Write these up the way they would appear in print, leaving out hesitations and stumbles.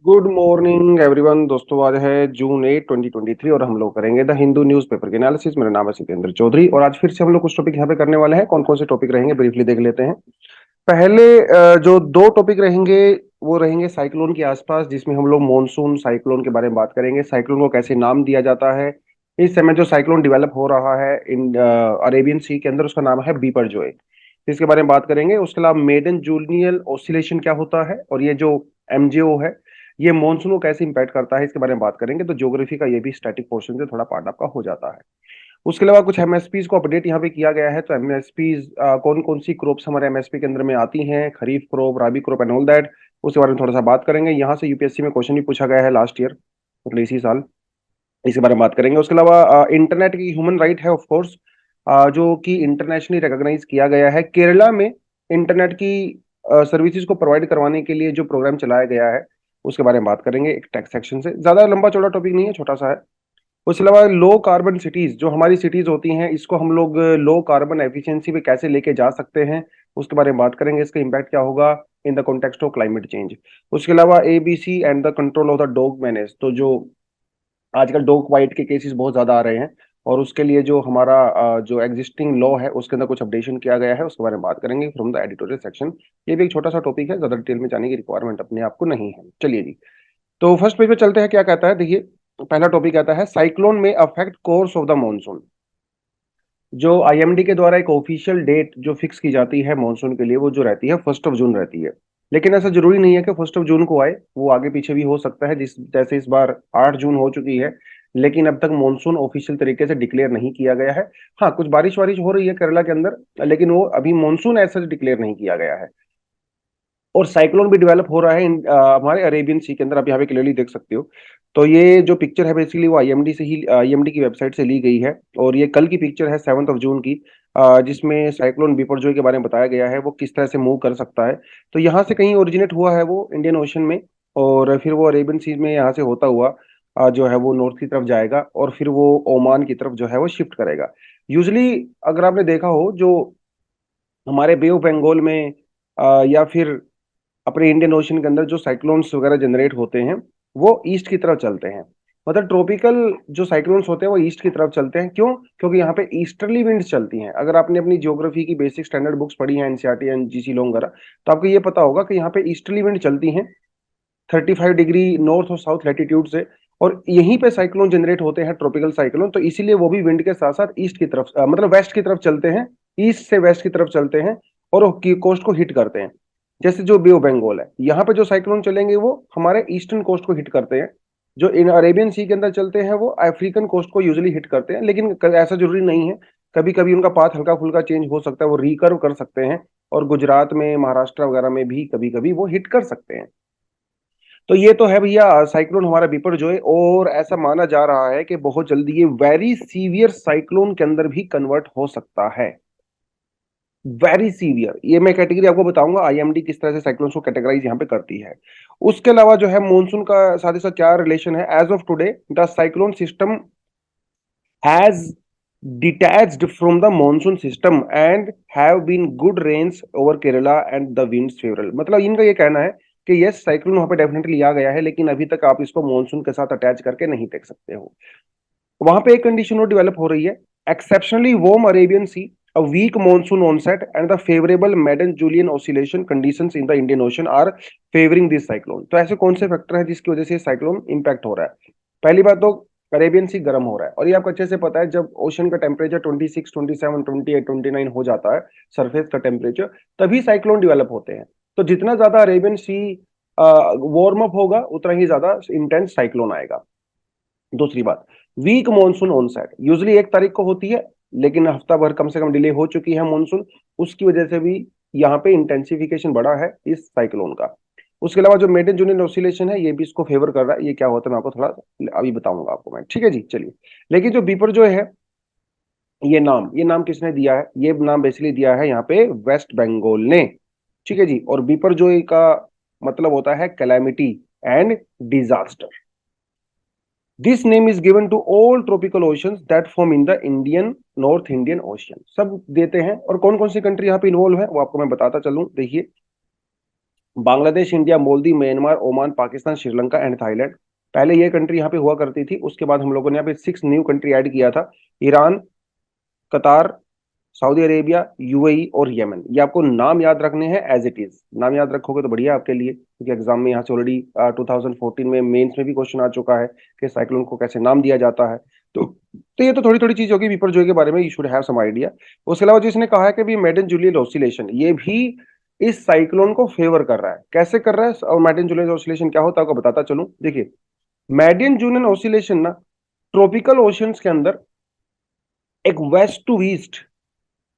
Good morning everyone. दोस्तों, आज है जून 8 2023 और हम लोग करेंगे द हिंदू न्यूज़पेपर के एनालिसिस। मेरा नाम है सितेंद्र चौधरी और आज फिर से हम लोग कुछ टॉपिक यहाँ पे करने वाले हैं। कौन कौन से टॉपिक रहेंगे ब्रीफली देख लेते हैं। पहले जो दो टॉपिक रहेंगे वो रहेंगे साइक्लोन के आसपास, जिसमें हम लोग मॉनसून साइक्लोन के बारे में बात करेंगे। साइक्लोन को कैसे नाम दिया जाता है, इस समय जो साइक्लोन डेवलप हो रहा है इन अरेबियन सी के अंदर, उसका नाम है बीपरजॉय। इसके बारे में बात करेंगे। उसके अलावा मेडन जूलियन ऑसिलेशन क्या होता है और ये जो एमजेओ है ये मॉनसून को कैसे इंपैक्ट करता है, इसके बारे में बात करेंगे। तो ज्योग्राफी का ये भी स्टैटिक पोर्शन से थोड़ा पार्ट आपका हो जाता है। उसके अलावा कुछ एमएसपीज को अपडेट यहाँ पे किया गया है। तो एमएसपीज कौन कौन सी क्रॉप्स हमारे एमएसपी के अंदर में आती हैं, kharif crop, rabi crop and all that, उसके बारे में थोड़ा सा बात करेंगे। यहाँ से यूपीएससी में क्वेश्चन भी पूछा गया है लास्ट ईयर, मतलब इसी साल। इसके बारे में बात करेंगे। उसके अलावा इंटरनेट की ह्यूमन राइट है ऑफ कोर्स, जो कि इंटरनेशनली रिकॉग्नाइज किया गया है। केरला में इंटरनेट की सर्विसेज को प्रोवाइड करवाने के लिए जो प्रोग्राम चलाया गया है उसके बारे में बात करेंगे एक टेक्स्ट सेक्शन से। ज्यादा लंबा चौड़ा टॉपिक नहीं है, छोटा सा है। उसके अलावा लो कार्बन सिटीज, जो हमारी सिटीज होती हैं, इसको हम लोग लो कार्बन एफिशिएंसी पे कैसे लेके जा सकते हैं, उसके बारे में बात करेंगे। इसका इम्पैक्ट क्या होगा in the context of climate change. उसके अलावा ABC and the control of the dog manage, तो जो आजकल डॉग वाइट के केसेस बहुत ज्यादा आ रहे हैं और उसके लिए जो हमारा जो एग्जिस्टिंग लॉ है उसके अंदर कुछ अपडेशन किया गया है, उसके बारे में बात करेंगे फ्रॉम द एडिटोरियल सेक्शन। ये भी एक छोटा सा टॉपिक है, ज्यादा डिटेल में जाने की रिक्वायरमेंट अपने आप को नहीं है। चलिए जी, तो फर्स्ट पेज पे चलते हैं। क्या कहता है, देखिए पहला टॉपिक कहता है साइक्लोन में affect course of the monsoon. जो आईएमडी के द्वारा एक ऑफिशियल डेट जो फिक्स की जाती है मॉनसून के लिए, वो जो रहती है 1 जून रहती है। लेकिन ऐसा जरूरी नहीं है कि 1 जून को आए, वो आगे पीछे भी हो सकता है। जिस जैसे इस बार 8 जून हो चुकी है, लेकिन अब तक मॉनसून ऑफिशियल तरीके से डिक्लेयर नहीं किया गया है। हाँ, कुछ बारिश वारिश हो रही है केरला के अंदर, लेकिन वो अभी मॉनसून ऐसा डिक्लेयर नहीं किया गया है। और साइक्लोन भी डेवलप हो रहा है हमारे अरेबियन सी के अंदर, आप यहाँ पे क्लियरली देख सकते हो। तो ये जो पिक्चर है बेसिकली वो आईएमडी की वेबसाइट से ली गई है और ये कल की पिक्चर है 7 जून की, जिसमें साइक्लोन बिपरजॉय के बारे में बताया गया है वो किस तरह से मूव कर सकता है। तो यहाँ से कहीं ओरिजिनेट हुआ है वो इंडियन ओशन में, और फिर वो अरेबियन सी में यहाँ से होता हुआ जो है वो नॉर्थ की तरफ जाएगा और फिर वो ओमान की तरफ जो है वो शिफ्ट करेगा। यूजली अगर आपने देखा हो, जो हमारे बे ऑफ बंगाल में या फिर अपने इंडियन ओशन के अंदर जो साइक्लोन्स वगैरह जनरेट होते हैं वो ईस्ट की तरफ चलते हैं। मतलब ट्रॉपिकल जो साइक्लोन्स होते हैं वो ईस्ट की तरफ चलते हैं। क्यों? क्योंकि यहाँ पे ईस्टर्ली विंड्स चलती हैं। अगर आपने अपनी ज्योग्राफी की बेसिक स्टैंडर्ड बुक्स पढ़ी हैं, एनसीईआरटी एंड जीसी लोन वगैरह, तो आपको ये पता होगा कि यहाँ पे ईस्टर्ली विंड चलती हैं 35 डिग्री नॉर्थ और साउथ लैटिट्यूड से, और यहीं पे साइक्लोन जनरेट होते हैं, ट्रॉपिकल साइक्लोन। तो इसीलिए वो भी विंड के साथ साथ ईस्ट की तरफ मतलब वेस्ट की तरफ चलते हैं, ईस्ट से वेस्ट की तरफ चलते हैं और कोस्ट को हिट करते हैं। जैसे जो बे ऑफ बंगाल है, यहाँ पे जो साइक्लोन चलेंगे वो हमारे ईस्टर्न कोस्ट को हिट करते हैं। जो इन अरेबियन सी के अंदर चलते हैं वो अफ्रीकन कोस्ट को यूजली हिट करते हैं, लेकिन ऐसा जरूरी नहीं है। कभी कभी उनका पाथ हल्का फुल्का चेंज हो सकता है, वो रिकर्व कर सकते हैं और गुजरात में, महाराष्ट्र वगैरह में भी कभी कभी वो हिट कर सकते हैं। तो ये तो है भैया साइक्लोन हमारा बिपरजॉय, और ऐसा माना जा रहा है कि बहुत जल्दी ये वेरी सीवियर साइक्लोन के अंदर भी कन्वर्ट हो सकता है। वेरी सीवियर, ये मैं कैटेगरी आपको बताऊंगा आईएमडी किस तरह से साइक्लोन्स को कैटेगराइज यहाँ पे करती है। उसके अलावा जो है मानसून का साथ ही साथ क्या रिलेशन है, as of today the cyclone system has detached from the monsoon system and have been good rains over Kerala and the winds favorable। मतलब इनका ये कहना है कि यस साइक्लोन वहां पे डेफिनेटली आ गया है, लेकिन अभी तक आप इसको मॉनसून के साथ अटैच करके नहीं देख सकते हो। वहां पे एक कंडीशन और डेवलप हो रही है, exceptionally warm Arabian Sea, a weak monsoon onset and the favorable Madden-Julian oscillation conditions in the Indian Ocean are favoring this cyclone। तो ऐसे कौन से फैक्टर है जिसकी वजह से साइक्लोन इंपैक्ट हो रहा है? पहली बात तो अरेबियन सी गर्म हो रहा है, और ये आपको अच्छे से पता है जब ओशन का टेम्परेचर 26 27 28 29 हो जाता है, सरफेस का टेम्परेचर, तभी साइक्लोन डेवलप होते हैं। तो जितना ज्यादा अरेबियन सी वार्म अप होगा उतना ही ज्यादा इंटेंस साइक्लोन आएगा। दूसरी बात, वीक मॉनसून ऑनसेट यूजली 1 तारीख को होती है, लेकिन हफ्ता भर कम से कम डिले हो चुकी है मॉनसून, उसकी वजह से भी यहाँ पे इंटेंसिफिकेशन बढ़ा है इस साइक्लोन का। उसके अलावा जो मेडन जूनियर ऑसिलेशन है ये भी इसको फेवर कर रहा है। ये क्या होता है मैं आपको थोड़ा अभी बताऊंगा आपको मैं, ठीक है जी। चलिए, लेकिन जो बीपर जो है, ये नाम किसने दिया है? ये नाम बेसिकली दिया है यहाँ पे वेस्ट बंगाल ने, ठीक है जी। और बीपर जो का मतलब होता है calamity and disaster. This name is given to all tropical oceans that form in the Indian North Indian Ocean, सब देते हैं। और कौन कौन सी कंट्री यहाँ पे इन्वॉल्व है वो आपको मैं बताता चलूं। देखिए, Bangladesh, India, Maldives, Myanmar, Oman, Pakistan, Sri Lanka and Thailand. पहले ये कंट्री यहाँ पे हुआ करती थी, उसके बाद हम लोगों ने यहाँ पे 6 न्यू कंट्री ऐड किया था। ईरान, कतार, सऊदी अरेबिया, यूएई और यमन। ये आपको नाम याद रखने हैं एज इट इज। नाम याद रखोगे तो बढ़िया आपके लिए, क्योंकि एग्जाम में यहाँ से ऑलरेडी 2014 में मेंस में भी क्वेश्चन आ चुका है कि साइक्लोन को कैसे नाम दिया जाता है। तो ये तो थोड़ी थोड़ी चीज होगी विपर्जोय के बारे में, you should have some idea. उसके अलावा जिसने कहा है कि भी मेडन जूलियन ऑसिलेशन, ये भी इस साइक्लोन को फेवर कर रहा है। कैसे कर रहा है और मेडन जूलियन ऑसिलेशन क्या होता है आपको बताता चलूं। देखिए, मेडन जूलियन ऑसिलेशन ना ट्रॉपिकल ओशंस के अंदर एक वेस्ट टू ईस्ट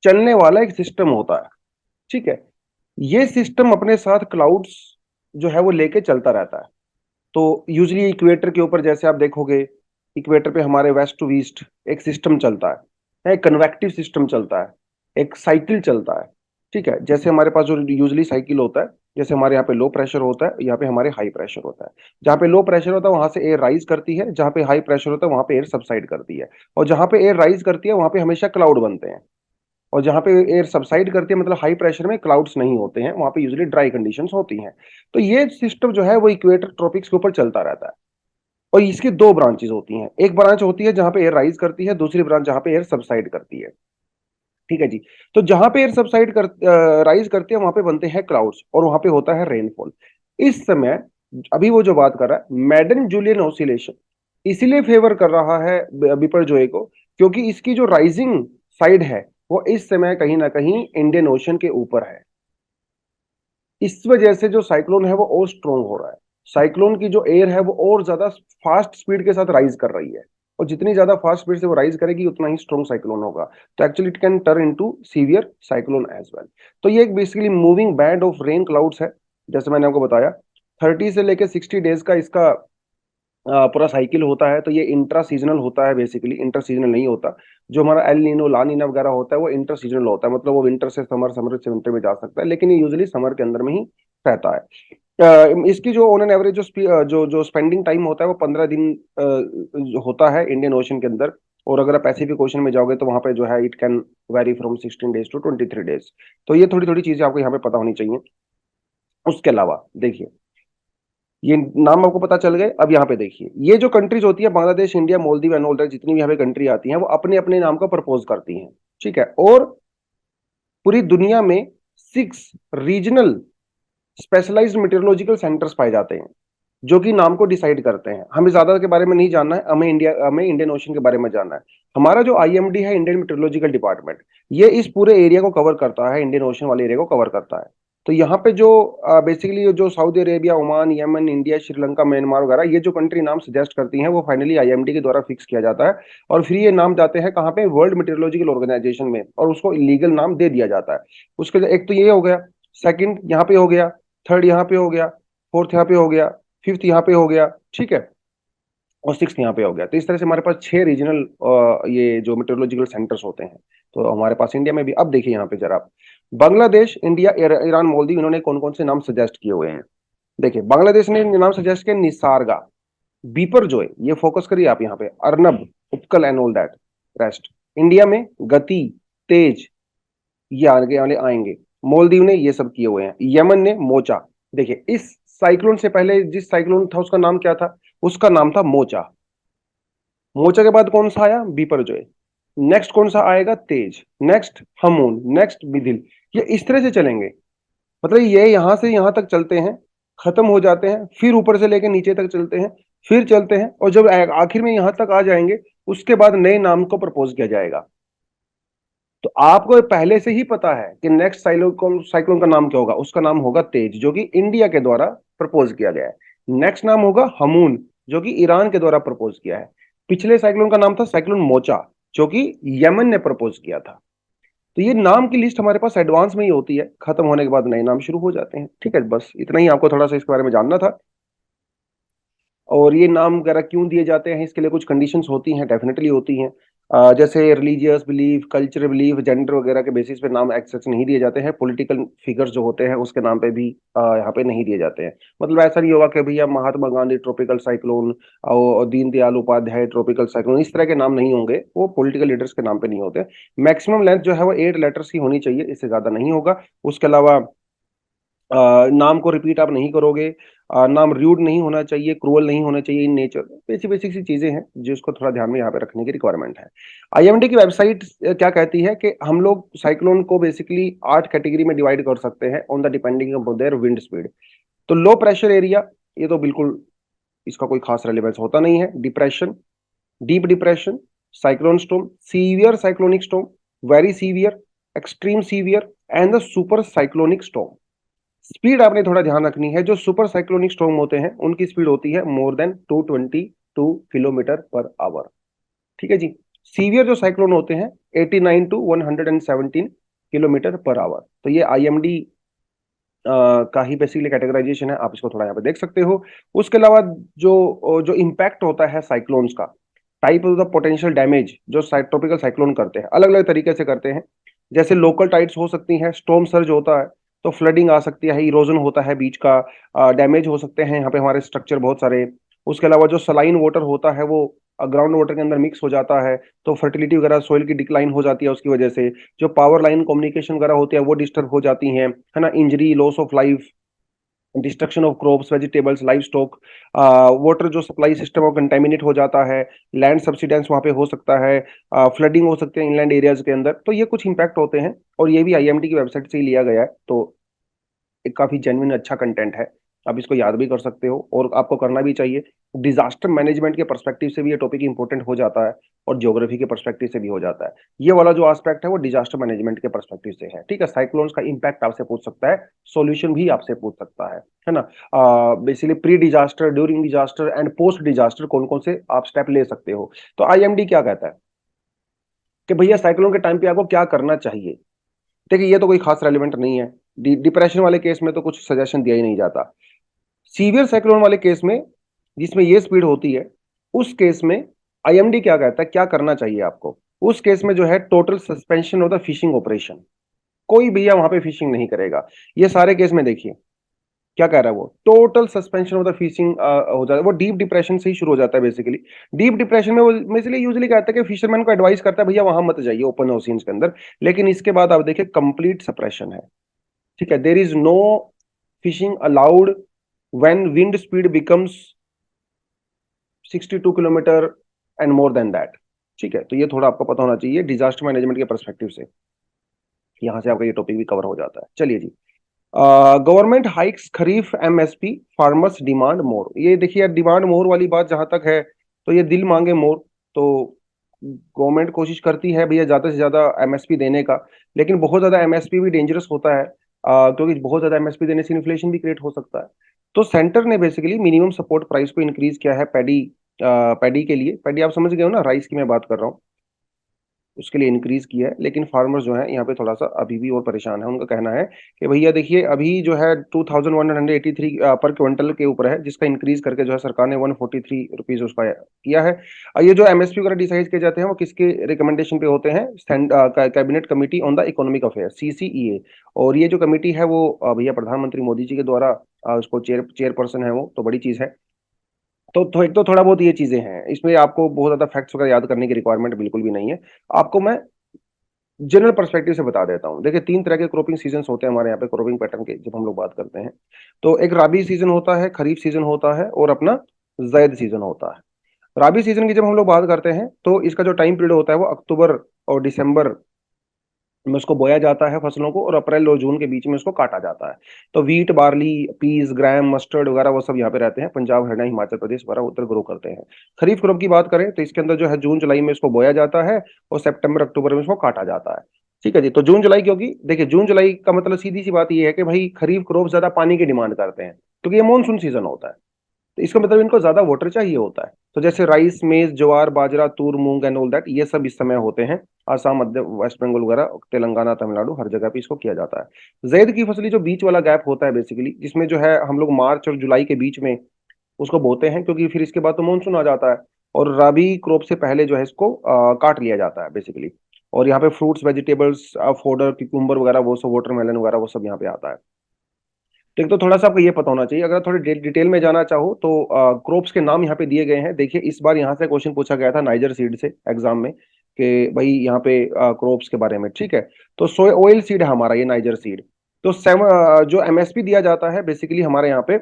चलने वाला एक सिस्टम होता है। ठीक है, ये सिस्टम अपने साथ क्लाउड्स जो है वो लेके चलता रहता है। तो यूजली इक्वेटर के ऊपर जैसे आप देखोगे, इक्वेटर पे हमारे वेस्ट टू ईस्ट एक सिस्टम चलता है, एक कन्वेक्टिव सिस्टम चलता है, एक साइकिल चलता है। ठीक है, जैसे हमारे पास जो यूजली साइकिल होता है, जैसे हमारे यहाँ पे लो प्रेशर होता है, यहाँ पे हमारे हाई प्रेशर होता है। जहाँ पे लो प्रेशर होता है वहां से एयर राइज करती है, जहाँ पे हाई प्रेशर होता है वहां पे एयर सबसाइड करती है। और जहाँ पे एयर राइज करती है वहां पे हमेशा क्लाउड बनते हैं, और जहां पे एयर सबसाइड करती है मतलब हाई प्रेशर में क्लाउड्स नहीं होते हैं, वहां पे यूजुअली ड्राई कंडीशंस होती हैं। तो ये सिस्टम जो है वो इक्वेटर ट्रॉपिक्स के ऊपर चलता रहता है। और इसकी दो ब्रांचेस होती हैं, एक ब्रांच होती है जहां पे एयर राइज करती है, दूसरी ब्रांच जहां पे एयर सबसाइड करती है। ठीक है जी। तो जहां पे एयर सबसाइड कर राइज करती है वहां पे बनते हैं क्लाउड्स और वहां पे होता है रेनफॉल। इस समय अभी वो जो बात कर रहा है मैडन जूलियन ऑसिलेशन, इसीलिए फेवर कर रहा है बिपरजॉय को, क्योंकि इसकी जो राइजिंग साइड है वो इस समय कहीं ना कहीं इंडियन ओशन के ऊपर है। इस वजह से जो साइक्लोन है वो और स्ट्रोंग हो रहा है। साइक्लोन की जो एयर है वो और ज्यादा फास्ट स्पीड के साथ राइज कर रही है, और जितनी ज्यादा फास्ट स्पीड से वो राइज करेगी उतना ही स्ट्रॉन्ग साइक्लोन होगा। तो actually it can turn into severe cyclone as well. तो ये एक basically moving band of rain clouds है, जैसे मैंने आपको बताया। 30 से लेके 60 डेज का इसका पूरा साइकिल होता है। तो ये इंट्रा सीजनल होता है, बेसिकली इंटर सीजनल नहीं होता। जो हमारा एल नीनो ला नीना वगैरह होता है वो इंटर सीजनल होता है, मतलब वो विंटर से समर, समर से विंटर में जा सकता है, लेकिन ये यूजली समर के अंदर में ही रहता है। इसकी जो ऑन एन एवरेज जो जो स्पेंडिंग टाइम होता है वो 15 दिन होता है इंडियन ओशन के अंदर। और अगर आप पैसिफिक ओशन में जाओगे तो वहां पे जो है it can vary from 16 days to 23 days. तो ये थोड़ी थोड़ी चीजें आपको यहाँ पे पता होनी चाहिए। उसके अलावा देखिए, ये नाम आपको पता चल गए। अब यहाँ पे देखिए, ये जो कंट्रीज होती है Bangladesh, India, Maldives and all, जितनी भी यहाँ पे कंट्री आती हैं वो अपने अपने नाम का प्रपोज करती हैं। ठीक है, और पूरी दुनिया में 6 रीजनल स्पेशलाइज्ड मेटेरोलॉजिकल सेंटर्स पाए जाते हैं जो कि नाम को डिसाइड करते हैं। हमें ज्यादा के बारे में नहीं जानना है, हमें इंडियन ओशन के बारे में जानना है। हमारा जो आईएमडी है, इंडियन मेट्रोलॉजिकल डिपार्टमेंट, ये इस पूरे एरिया को कवर करता है, इंडियन ओशन वाले एरिया को कवर करता है। तो यहाँ पे जो बेसिकली जो Saudi Arabia, Oman, Yemen, India, Sri Lanka, Myanmar वगैरह, ये जो कंट्री नाम सजेस्ट करती हैं वो फाइनली आईएमडी के द्वारा फिक्स किया जाता है। और फिर ये नाम जाते हैं कहाँ पे, वर्ल्ड मेट्रोलॉजिकल ऑर्गेनाइजेशन में, और उसको लीगल नाम दे दिया जाता है। उसके एक तो ये हो गया, सेकंड यहाँ पे हो गया, थर्ड यहाँ पे हो गया, फोर्थ यहाँ पे हो गया, फिफ्थ यहाँ पे हो गया। ठीक है, और सिक्स यहाँ पे हो गया। तो इस तरह से हमारे पास 6 रीजनल ये जो मेट्रोलॉजिकल सेंटर्स होते हैं। तो हमारे पास इंडिया में भी, अब देखिए यहाँ पे जरा, बांग्लादेश, इंडिया, ईरान, मालदीव, इन्होंने कौन कौन से नाम सजेस्ट किए हुए हैं। देखिए, बांग्लादेश ने नाम सजेस्ट किया निसारगा, बीपरजॉय, ये फोकस करिए आप यहाँ पे, Arnab, Upakul and all that rest. India में गति, तेज, ये आगे वाले आएंगे। मालदीव ने ये सब किए हुए हैं। यमन ने मोचा। देखिए, इस साइक्लोन से पहले जिस साइक्लोन था उसका नाम क्या था, उसका नाम था मोचा। मोचा के बाद कौन सा आया, बिपरजॉय। नेक्स्ट कौन सा आएगा, Tej. Next Hamoon, next Mithili. ये इस तरह से चलेंगे, मतलब ये यहां से यहां तक चलते हैं, खत्म हो जाते हैं, फिर ऊपर से लेके नीचे तक चलते हैं, फिर चलते हैं, और जब आखिर में यहां तक आ जाएंगे उसके बाद नए नाम को प्रपोज किया जाएगा। तो आपको पहले से ही पता है कि नेक्स्ट साइक्लोन साइक्लोन का नाम क्या होगा, उसका नाम होगा तेज, जो कि इंडिया के द्वारा प्रपोज किया गया है। नेक्स्ट नाम होगा हमून, जो कि ईरान के द्वारा प्रपोज किया है। पिछले साइक्लोन का नाम था साइक्लोन मोचा, जो कि यमन ने प्रपोज किया था। तो ये नाम की लिस्ट हमारे पास एडवांस में ही होती है, खत्म होने के बाद नए नाम शुरू हो जाते हैं। ठीक है, बस इतना ही आपको थोड़ा सा इसके बारे में जानना था। और ये नाम वगैरह क्यों दिए जाते हैं, इसके लिए कुछ कंडीशंस होती हैं, डेफिनेटली होती हैं। जैसे religious belief, cultural belief, gender वगैरह के बेसिस पे नाम एक्सेस नहीं दिए जाते हैं। पॉलिटिकल फिगर्स जो होते हैं उसके नाम पे भी यहाँ पे नहीं दिए जाते हैं। मतलब ऐसा नहीं होगा कि भैया महात्मा गांधी ट्रॉपिकल साइक्लोन और दीनदयाल उपाध्याय ट्रॉपिकल साइक्लोन, इस तरह के नाम नहीं होंगे, वो पॉलिटिकल लीडर्स के नाम पे नहीं होते। मैक्सिमम लेंथ जो है वो 8 लेटर्स की होनी चाहिए, इससे ज्यादा नहीं होगा। उसके अलावा नाम को रिपीट आप नहीं करोगे, नाम र्यूड नहीं होना चाहिए, क्रूअल नहीं होना चाहिए इन नेचर। बेसिक बेसिक सी चीजें हैं जिसको थोड़ा ध्यान में यहाँ पे रखने की रिक्वायरमेंट है। आईएमडी की वेबसाइट क्या कहती है कि हम लोग साइक्लोन को बेसिकली 8 कैटेगरी में डिवाइड कर सकते हैं on the depending on their wind speed. तो लो प्रेशर एरिया, ये तो बिल्कुल इसका कोई खास रेलेवेंस होता नहीं है। Depression, deep depression, cyclone storm, severe cyclonic storm, very severe, extreme severe and the super cyclonic storm. Speed आपने थोड़ा ध्यान रखनी है। जो सुपर साइक्लोनिक स्टॉर्म होते हैं उनकी स्पीड होती है more than 222 kilometre per hour. ठीक है जी। सीवियर जो साइक्लोन होते हैं 89 टू 117 किलोमीटर पर आवर। तो ये आईएमडी का ही बेसिकली कैटेगराइजेशन है, आप इसको थोड़ा यहाँ पे देख सकते हो। उसके अलावा जो जो इम्पैक्ट होता है साइक्लोन्स का, type of the potential damage जो ट्रॉपिकल साइक्लोन करते हैं, अलग अलग तरीके से करते हैं। जैसे लोकल टाइड्स हो सकती हैं, स्टॉर्म सर्ज होता है तो फ्लडिंग आ सकती है, इरोजन होता है बीच का, डैमेज हो सकते हैं यहाँ पे हमारे स्ट्रक्चर बहुत सारे। उसके अलावा जो सलाइन वाटर होता है वो ग्राउंड वाटर के अंदर मिक्स हो जाता है तो फर्टिलिटी वगैरह सोइल की डिक्लाइन हो जाती है उसकी वजह से। जो पावर लाइन कम्युनिकेशन वगैरह होती है वो डिस्टर्ब हो जाती हैं, है ना। Injury, loss of life, destruction of crops, vegetables, live stock, water जो सप्लाई सिस्टम वो कंटेमिनेट हो जाता है, लैंड सब्सिडेंस वहाँ पे हो सकता है, फ्लडिंग हो सकती है इनलैंड एरियाज के अंदर। तो ये कुछ इंपैक्ट होते हैं और ये भी आईएमडी की वेबसाइट से ही लिया गया है। तो एक काफी जेन्युइन अच्छा कंटेंट है, आप इसको याद भी कर सकते हो और आपको करना भी चाहिए। डिजास्टर मैनेजमेंट के पर्सपेक्टिव से भी ये टॉपिक इंपॉर्टेंट हो जाता है और ज्योग्राफी के पर्सपेक्टिव से भी हो जाता है। ये वाला जो एस्पेक्ट है वो डिजास्टर मैनेजमेंट के पर्सपेक्टिव से है। ठीक है, साइक्लोन्स का इंपैक्ट आपसे पूछ सकता है, सॉल्यूशन भी आपसे पूछ सकता है ना। Basically pre disaster, during disaster and post disaster कौन कौन से आप स्टेप ले सकते हो। तो आईएमडी क्या कहता है कि भैया साइक्लोन के टाइम पे आपको क्या करना चाहिए। देखिए ये तो कोई खास रेलिवेंट नहीं है। डिप्रेशन वाले केस में तो कुछ सजेशन दिया ही नहीं जाता। सीवियर साइक्लोन वाले केस में जिसमें ये स्पीड होती है, उस केस में आईएमडी क्या कहता है क्या करना चाहिए आपको। उस केस में जो है total suspension of the fishing operation, कोई भैया वहां पे फिशिंग नहीं करेगा। ये सारे केस में देखिए क्या कह रहा है वो, total suspension of the fishing हो जाता है। वो डीप डिप्रेशन से ही शुरू हो जाता है बेसिकली। डीप डिप्रेशन में वो इसलिए यूजुअली कहता है कि फिशरमैन को एडवाइस करता है भैया वहां मत जाइए ओपन ओशियंस के अंदर। लेकिन इसके बाद आप देखिए कंप्लीट सप्रेशन है। ठीक है, there is no fishing allowed when wind speed becomes 62 kilometre and more than that. ठीक है, तो ये थोड़ा आपको पता होना चाहिए डिजास्टर मैनेजमेंट के परस्पेक्टिव से। यहां से आपका ये टॉपिक भी कवर हो जाता है। चलिए जी, गवर्नमेंट हाइक्स खरीफ एमएसपी, फार्मर्स डिमांड मोर। ये देखिए यार, डिमांड मोर वाली बात जहां तक है तो ये दिल मांगे मोर। तो गवर्नमेंट कोशिश करती है भैया ज्यादा से ज्यादा एमएसपी देने का, लेकिन बहुत ज्यादा एमएसपी भी डेंजरस होता है, क्योंकि बहुत ज्यादा एमएसपी देने से इन्फ्लेशन भी क्रिएट हो सकता है। तो सेंटर ने बेसिकली मिनिमम सपोर्ट प्राइस को इंक्रीज किया है पैडी, पैडी के लिए। पैडी आप समझ गए हो ना, राइस की मैं बात कर रहा हूँ, उसके लिए इंक्रीज किया है। लेकिन फार्मर्स जो है यहाँ पे थोड़ा सा अभी भी और परेशान है। उनका कहना है कि भैया देखिए अभी जो है 2183 पर क्विंटल के ऊपर है, जिसका इंक्रीज करके जो है सरकार ने 143 रुपीज उसका किया है। ये जो एमएसपी वगैरह डिसाइड किए जाते हैं वो किसके रिकमेंडेशन पे होते हैं, cabinet committee on the economic affair, CCEA. और ये जो कमेटी है वो भैया प्रधानमंत्री मोदी जी के द्वारा उसको चेयरपर्सन है वो, तो बड़ी चीज है। तो एक तो थोड़ा बहुत ये चीजें हैं, इसमें आपको बहुत ज्यादा फैक्ट्स वगैरह याद करने की रिक्वायरमेंट बिल्कुल भी नहीं है। आपको मैं जनरल पर्सपेक्टिव से बता देता हूँ। देखिए 3 तरह के क्रॉपिंग सीजन होते हैं हमारे यहाँ पे क्रॉपिंग पैटर्न के जब हम लोग बात करते हैं। तो एक राबी सीजन होता है, खरीफ सीजन होता है और अपना जैद सीजन होता है। राबी सीजन की जब हम लोग बात करते हैं तो इसका जो टाइम पीरियड होता है वो अक्टूबर और दिसंबर में उसको बोया जाता है फसलों को, और अप्रैल और जून के बीच में उसको काटा जाता है। तो वीट, बार्ली, पीस, ग्राम, मस्टर्ड वगैरह वो सब यहाँ पे रहते हैं। पंजाब, हरियाणा, हिमाचल प्रदेश वगैरह उधर ग्रो करते हैं। खरीफ क्रॉप की बात करें तो इसके अंदर जो है जून जुलाई में इसको बोया जाता है और सितंबर अक्टूबर में इसको काटा जाता है। ठीक है जी। तो जून जुलाई, क्योंकि देखिए जून जुलाई का मतलब सीधी सी बात ये है कि भाई खरीफ क्रॉप ज्यादा पानी की डिमांड करते हैं, क्योंकि ये मानसून सीजन होता है। तो इसका मतलब इनको ज्यादा वाटर चाहिए होता है। तो जैसे राइस, मेज, ज्वार, बाजरा, तूर, मूंग एंड ऑल दैट, ये सब इस समय होते हैं। आसाम, मध्य, वेस्ट बंगाल वगैरह, तेलंगाना, तमिलनाडु, हर जगह पे इसको किया जाता है। जैद की फसली जो बीच वाला गैप होता है बेसिकली, जिसमें जो है हम लोग मार्च और जुलाई के बीच में उसको बोते हैं, क्योंकि फिर इसके बाद तो मानसून आ जाता है और रबी क्रॉप से पहले जो है इसको काट लिया जाता है बेसिकली। और यहाँ पे फ्रूट्स, वेजिटेबल्स, फोडर, क्यूकुम्बर वगैरह वो सब, वाटरमेलन वगैरह वो सब यहाँ पे आता है। तो एक तो थोड़ा सा आपको ये पता होना चाहिए। अगर थोड़ी डिटेल में जाना चाहो तो क्रॉप्स के नाम यहाँ पे दिए गए हैं। देखिए इस बार यहाँ से क्वेश्चन पूछा गया था नाइजर सीड से एग्जाम में, कि भाई यहाँ पे क्रॉप्स के बारे में। ठीक है, तो सोया ऑयल सीड है हमारा ये नाइजर सीड। तो जो एमएसपी दिया जाता है बेसिकली हमारे यहाँ पे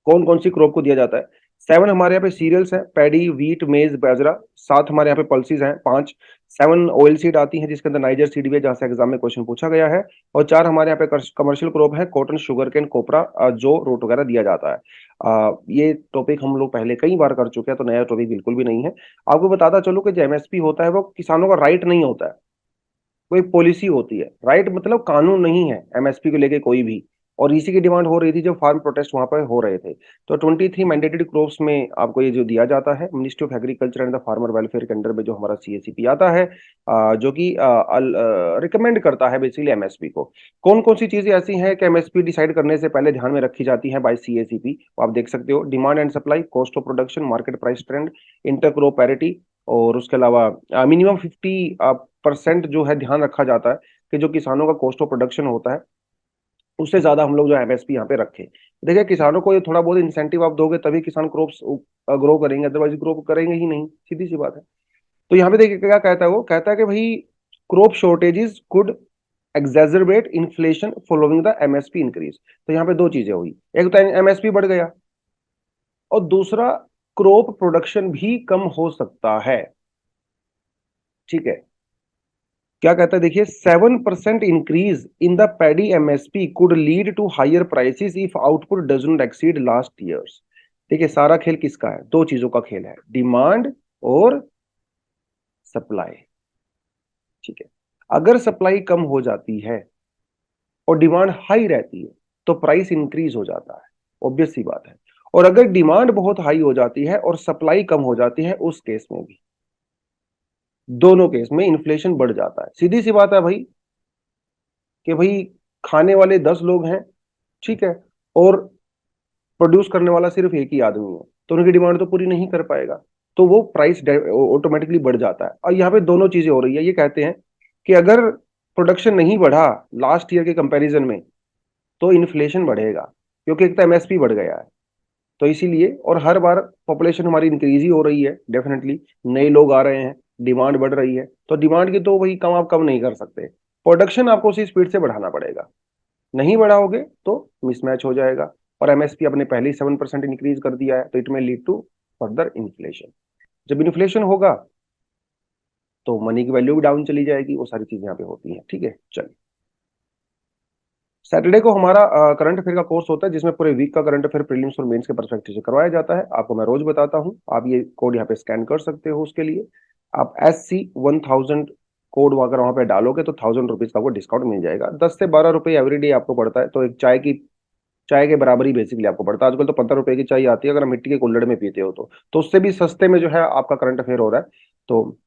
कौन कौन सी क्रॉप को दिया जाता है। 7 हमारे यहाँ पे सीरियल्स है, पैडी, व्हीट, मेज, बाजरा। 7 हमारे यहाँ पे पल्सीज हैं, 5। 7 ऑयल सीड आती है जिसके अंदर नाइजर सीड भी है, जहाँ से एग्जाम में क्वेश्चन पूछा गया है। और 4 हमारे यहाँ पे कमर्शियल क्रॉप है, कॉटन, शुगर केन, कोपरा, जो रोट वगैरह दिया जाता है। ये टॉपिक हम लोग पहले कई बार कर चुके हैं, तो नया टॉपिक बिल्कुल भी नहीं है। आपको बताता चलो कि जो एमएसपी होता है वो किसानों का राइट नहीं होता है, कोई पॉलिसी होती है। राइट मतलब कानून नहीं है एमएसपी को लेके कोई भी। और इसी की डिमांड हो रही थी जब फार्म प्रोटेस्ट वहां पर हो रहे थे। तो 23 मैंडेटेड क्रॉप्स में आपको ये जो दिया जाता है, ministry of agriculture and the farmer welfare के अंडर में जो हमारा सीएसीपी आता है, जो कि रिकमेंड करता है बेसिकली एमएसपी को। कौन कौन सी चीजें ऐसी हैं कि एमएसपी डिसाइड करने से पहले ध्यान में रखी जाती है बाय सीएसीपी, आप देख सकते हो। Demand and supply, cost of production, market price trend, inter parity, और उसके अलावा मिनिमम 50% जो है ध्यान रखा जाता है कि जो किसानों का कॉस्ट ऑफ प्रोडक्शन होता है उससे ज्यादा हम लोग जो एमएसपी यहाँ पे रखें। देखिए, किसानों को ये थोड़ा बहुत इंसेंटिव आप दोगे तभी किसान क्रॉप्स ग्रो करेंगे, अदरवाइज ग्रो करेंगे ही नहीं, सीधी सी बात है। तो यहाँ पे देखिए क्या कहता है, वो कहता है कि भाई crop shortages could exacerbate inflation following the MSP increase. तो यहाँ पे दो चीजें हुई, एक तो एमएसपी बढ़ गया और दूसरा क्रॉप प्रोडक्शन भी कम हो सकता है। ठीक है, क्या कहता है देखिए, 7% increase in the paddy MSP could lead to higher prices if output doesn't exceed last years. देखिए, सारा खेल किसका है, दो चीजों का खेल है, डिमांड और सप्लाई। ठीक है, अगर सप्लाई कम हो जाती है और डिमांड हाई रहती है तो प्राइस इंक्रीज हो जाता है, ऑब्वियस सी बात है। और अगर डिमांड बहुत हाई हो जाती है और सप्लाई कम हो जाती है, उस केस में भी, दोनों केस में इन्फ्लेशन बढ़ जाता है। सीधी सी बात है भाई कि भाई खाने वाले 10 लोग हैं, ठीक है, और प्रोड्यूस करने वाला सिर्फ एक ही आदमी है, तो उनकी डिमांड तो पूरी नहीं कर पाएगा, तो वो प्राइस ऑटोमेटिकली बढ़ जाता है। और यहाँ पे दोनों चीजें हो रही है। ये कहते हैं कि अगर प्रोडक्शन नहीं बढ़ा लास्ट ईयर के कंपैरिजन में तो इन्फ्लेशन बढ़ेगा, क्योंकि एक तो एमएसपी बढ़ गया है। तो इसीलिए, और हर बार पॉपुलेशन हमारी इंक्रीज ही हो रही है, डेफिनेटली नए लोग आ रहे हैं, डिमांड बढ़ रही है, तो डिमांड की तो वही कम आप कम नहीं कर सकते, प्रोडक्शन आपको उसी स्पीड से बढ़ाना पड़ेगा। नहीं बढ़ाओगे तो मिसमैच हो जाएगा। और एमएसपी आपने पहले ही 7% इंक्रीज कर दिया है, तो इट में लीड टू फर्दर इन्फ्लेशन। जब इन्फ्लेशन होगा तो मनी की वैल्यू भी डाउन चली जाएगी, वो सारी चीजें यहाँ पे होती हैं। ठीक है, चलिए। सैटरडे को हमारा करंट अफेयर का कोर्स होता है जिसमें पूरे वीक का करंट अफेयर प्रीलिम्स और मेंस के पर्सपेक्टिव से करवाया जाता है। आपको मैं रोज बताता हूँ, आप ये कोड यहाँ पे स्कैन कर सकते हो। उसके लिए आप SC1000 कोड अगर वहां पे डालोगे तो 1000 रुपीज का आपको डिस्काउंट मिल जाएगा। 10 से 12 रुपए एवरीडे आपको पड़ता है, तो एक चाय के बराबर ही बेसिकली आपको पड़ता है। आजकल तो 15 रुपए की चाय आती है अगर आप मिट्टी के कुल्हड़ में पीते हो तो उससे भी सस्ते में जो है आपका करंट अफेयर हो रहा है। तो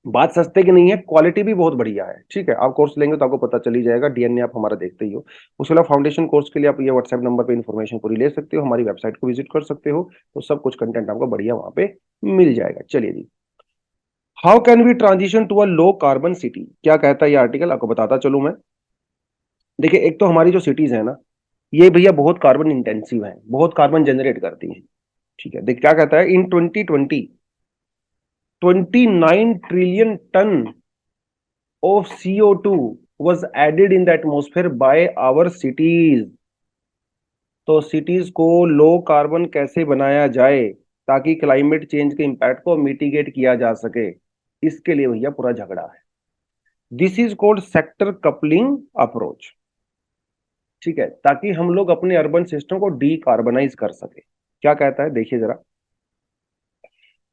बात सस्ते की नहीं है, क्वालिटी भी बहुत बढ़िया है। ठीक है, आप कोर्स लेंगे तो आपको पता चल ही जाएगा, डीएनए आप हमारा देखते ही हो। उसके अलावा फाउंडेशन कोर्स के लिए आप ये व्हाट्सएप नंबर पे इन्फॉर्मेशन पूरी ले सकते हो, हमारी वेबसाइट को विजिट कर सकते हो, तो सब कुछ कंटेंट आपको बढ़िया वहां पे मिल जाएगा। चलिए जी, how can we transition to a low carbon city, क्या कहता है ये आर्टिकल, आपको बताता चलूं मैं। देखिए, एक तो हमारी जो सिटीज है ना, ये भैया बहुत कार्बन इंटेंसिव है, बहुत कार्बन जनरेट करती हैं। ठीक है, देख क्या कहता है, in 2020 29 trillion ton of CO2 was added in the atmosphere by our cities। तो सिटीज को लो कार्बन कैसे बनाया जाए ताकि क्लाइमेट चेंज के इंपैक्ट को मिटिगेट किया जा सके, इसके लिए भैया पूरा झगड़ा है। This is called sector coupling approach. ठीक है, ताकि हम लोग अपने अर्बन सिस्टम को डीकार्बनाइज कर सके। क्या कहता है देखिए जरा,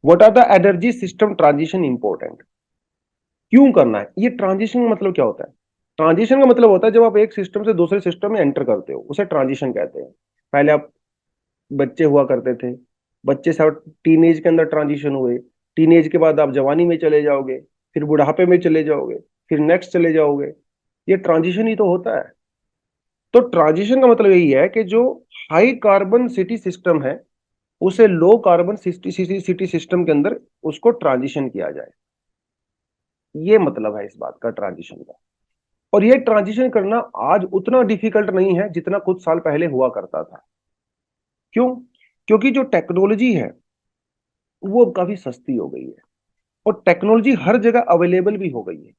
what are the energy system transition important, क्यों करना है ये ट्रांजिशन का मतलब क्या होता है। ट्रांजिशन का मतलब होता है जब आप एक सिस्टम से दूसरे सिस्टम में एंटर करते हो, उसे ट्रांजिशन कहते हैं। पहले आप बच्चे हुआ करते थे, बच्चे से टीनेज के अंदर ट्रांजिशन हुए, टीनेज के बाद आप जवानी में चले जाओगे, फिर बुढ़ापे में चले जाओगे, फिर नेक्स्ट चले जाओगे, ये ट्रांजिशन ही तो होता है। तो ट्रांजिशन का मतलब यही है कि जो हाई कार्बन सिटी सिस्टम है उसे लो कार्बन सिटी सिस्टम के अंदर उसको ट्रांजिशन किया जाए, ये मतलब है इस बात का, ट्रांजिशन का। और ये ट्रांजिशन करना आज उतना डिफिकल्ट नहीं है जितना कुछ साल पहले हुआ करता था। क्यों? क्योंकि जो टेक्नोलॉजी है वो अब काफी सस्ती हो गई है और टेक्नोलॉजी हर जगह अवेलेबल भी हो गई है।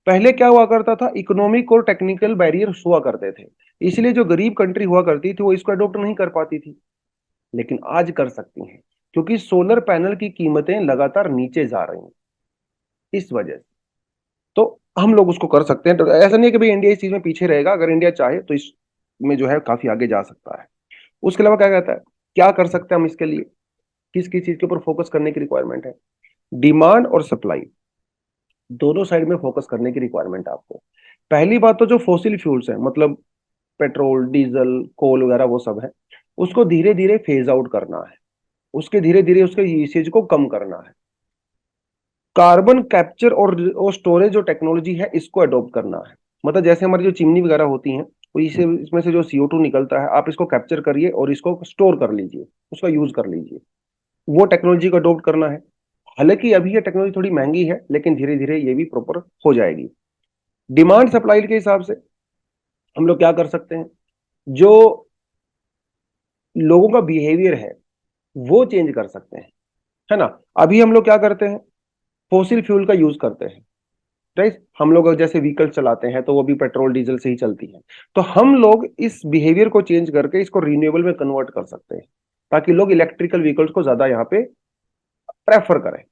पहले क्या हुआ करता था, इकोनॉमिक और टेक्निकल बैरियर्स हुआ करते थे, इसलिए जो गरीब कंट्री हुआ करती थी वो इसको अडॉप्ट नहीं कर पाती थी, लेकिन आज कर सकती हैं, क्योंकि सोलर पैनल की कीमतें लगातार नीचे जा रही हैं इस वजह से। तो हम लोग उसको कर सकते हैं। तो ऐसा नहीं है कि भाई इंडिया इस चीज में पीछे रहेगा, अगर इंडिया चाहे तो इसमें जो है काफी आगे जा सकता है। उसके अलावा क्या कहता है, क्या कर सकते हैं हम इसके लिए, किस किस चीज के ऊपर फोकस करने की रिक्वायरमेंट है। डिमांड और सप्लाई दोनों साइड में फोकस करने की रिक्वायरमेंट है आपको। पहली बात तो जो फॉसिल फ्यूल्स है, मतलब पेट्रोल डीजल कोल वगैरह वो सब है, उसको धीरे धीरे फेज आउट करना है, उसके धीरे धीरे उसके यूसेज को कम करना है। कार्बन कैप्चर और स्टोरेज जो टेक्नोलॉजी है इसको अडॉप्ट करना है। मतलब जैसे हमारी जो चिमनी वगैरह होती हैं, तो इसे इसमें से जो CO2 निकलता है आप इसको कैप्चर करिए और इसको स्टोर कर लीजिए, उसका यूज कर लीजिए, वो टेक्नोलॉजी को अडॉप्ट करना है। हालांकि अभी ये टेक्नोलॉजी थोड़ी महंगी है, लेकिन धीरे धीरे ये भी प्रॉपर हो जाएगी। डिमांड सप्लाई के हिसाब से हम लोग क्या कर सकते हैं, जो लोगों का बिहेवियर है वो चेंज कर सकते हैं, है ना। अभी हम लोग क्या करते हैं, फोसिल फ्यूल का यूज करते हैं, राइट। हम लोग जैसे व्हीकल चलाते हैं तो वो भी पेट्रोल डीजल से ही चलती है। तो हम लोग इस बिहेवियर को चेंज करके इसको रिन्यूएबल में कन्वर्ट कर सकते हैं, ताकि लोग इलेक्ट्रिकल व्हीकल्स को ज्यादा यहाँ पे प्रेफर करें।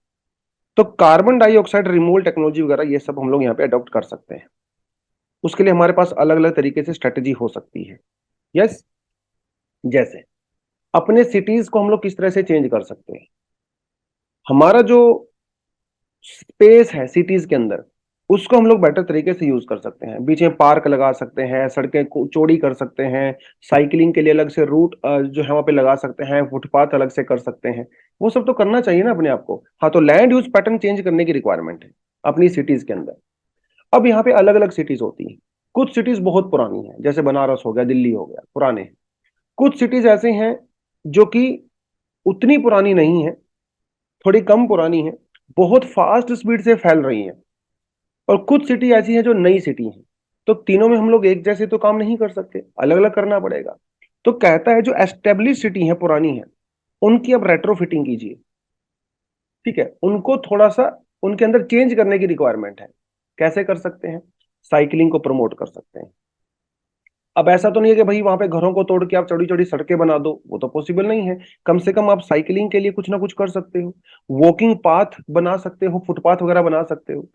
तो कार्बन डाइऑक्साइड रिमूवल टेक्नोलॉजी वगैरह ये सब हम लोग यहाँ पे अडॉप्ट कर सकते हैं। उसके लिए हमारे पास अलग अलग तरीके से स्ट्रेटेजी हो सकती है। यस, जैसे अपने सिटीज को हम लोग किस तरह से चेंज कर सकते हैं। हमारा जो स्पेस है सिटीज के अंदर, उसको हम लोग बेटर तरीके से यूज कर सकते हैं। बीच में पार्क लगा सकते हैं, सड़कें को चौड़ी कर सकते हैं, साइकिलिंग के लिए अलग से रूट जो है वहां पे लगा सकते हैं, फुटपाथ अलग से कर सकते हैं। वो सब तो करना चाहिए ना अपने आप को। हाँ, तो लैंड यूज पैटर्न चेंज करने की रिक्वायरमेंट है अपनी सिटीज के अंदर। अब यहाँ पे अलग अलग सिटीज होती हैं। कुछ सिटीज बहुत पुरानी हैं, जैसे बनारस हो गया, दिल्ली हो गया, पुराने हैं। कुछ सिटीज ऐसे हैं जो कि उतनी पुरानी नहीं है, थोड़ी कम पुरानी है, बहुत फास्ट स्पीड से फैल रही हैं। और कुछ सिटी ऐसी है जो नई सिटी है। तो तीनों में हम लोग एक जैसे तो काम नहीं कर सकते, अलग अलग करना पड़ेगा। तो कहता है जो एस्टेब्लिश सिटी है, पुरानी है, उनकी अब रेट्रोफिटिंग कीजिए। ठीक है, उनको थोड़ा सा उनके अंदर चेंज करने की रिक्वायरमेंट है। कैसे कर सकते हैं, साइकिलिंग को प्रमोट कर सकते हैं। अब ऐसा तो नहीं है कि भाई वहां पे घरों को तोड़ के आप चौड़ी चौड़ी सड़कें बना दो, वो तो पॉसिबल नहीं है। कम से कम आप साइकिलिंग के लिए कुछ ना कुछ कर सकते हो, वॉकिंग पाथ बना सकते हो, फुटपाथ वगैरह बना सकते हो।